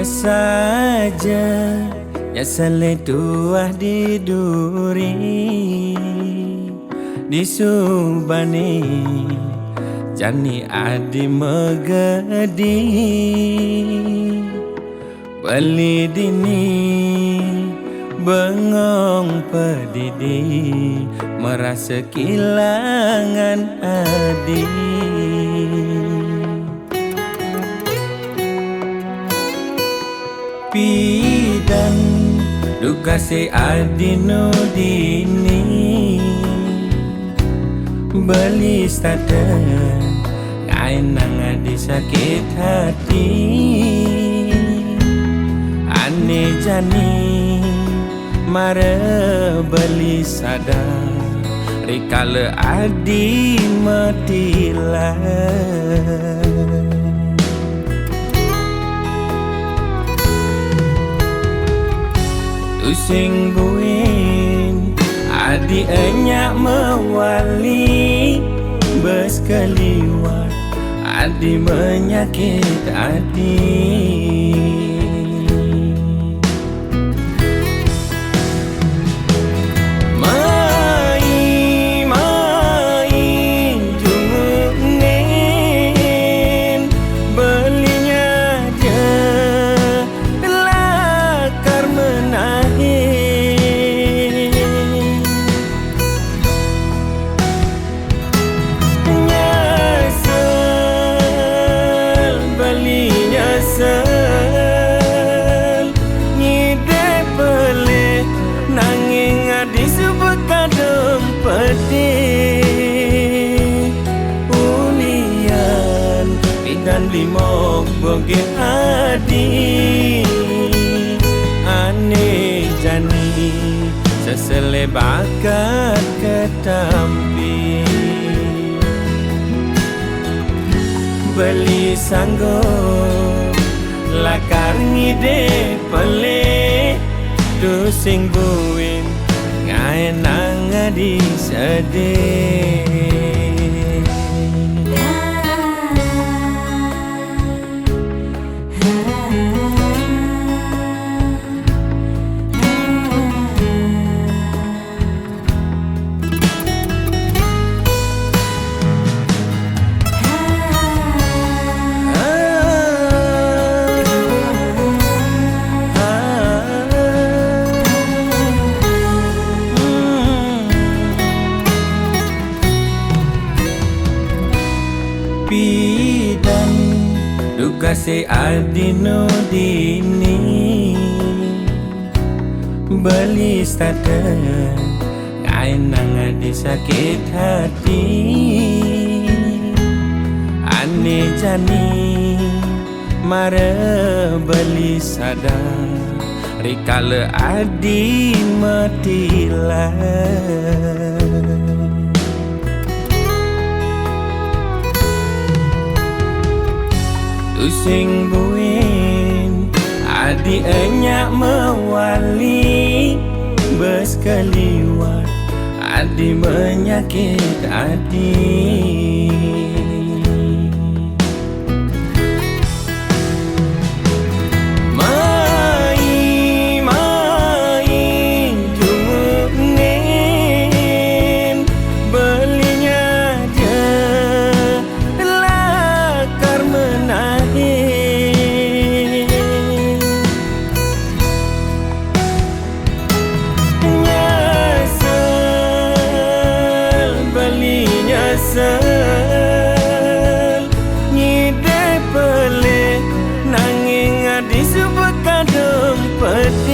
saja ya sale tuah di duri di subani jani adi megadi beli dini bengong pedidi merasa kehilangan adi pidan duka se adino dini beli staden ngainang adi sakit hati ane jani mare beli sadar rikala adi matilah Using buin adi enyak mewali bersekeliwat adi menyakit adi main jungengin belinya je lakar menahin nyesel belinya sel ngide pelih nanging adi sebut kadang pedih unian bidan limok bogit adi ane jani sesele bakat ketampi beli sanggup lakar ngide pelih tu sing buin ngaenang adi sedih pidan duka se adino dini beli staden ngainang adi sakit hati ane jani mare beli sadar rikala adi matilah Using buin adi enyak mewali bersekeliwat adi menyakit adi main jungengin belinya je lakar menahin nyesel belinya sel ngide pelih nanging adi sebut kadang pedih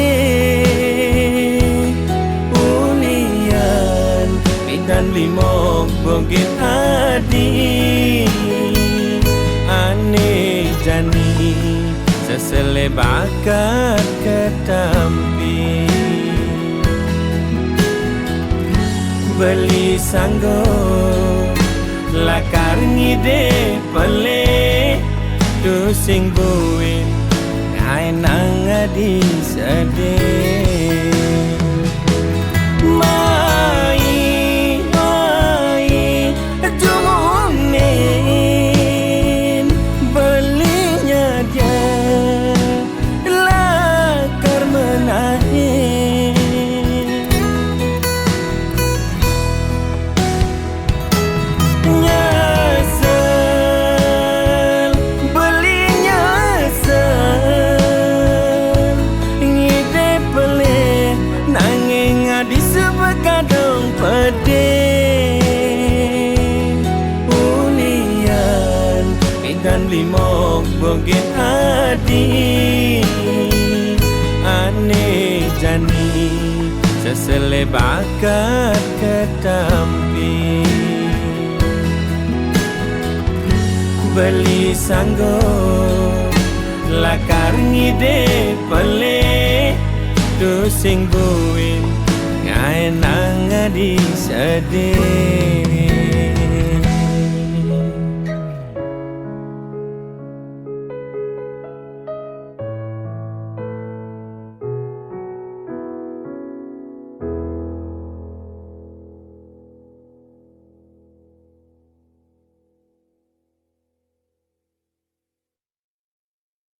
unian bidan limok bogit adi ane jani sesele bakat ketampi beli sanggup lakar ngide pelih tu sing buin ngainang adi sedih main jungengin belinya je sedih Ane jani sesele bakat ketampi Beli sanggup lakar ngide pele tu sing buin ngai nang di sedih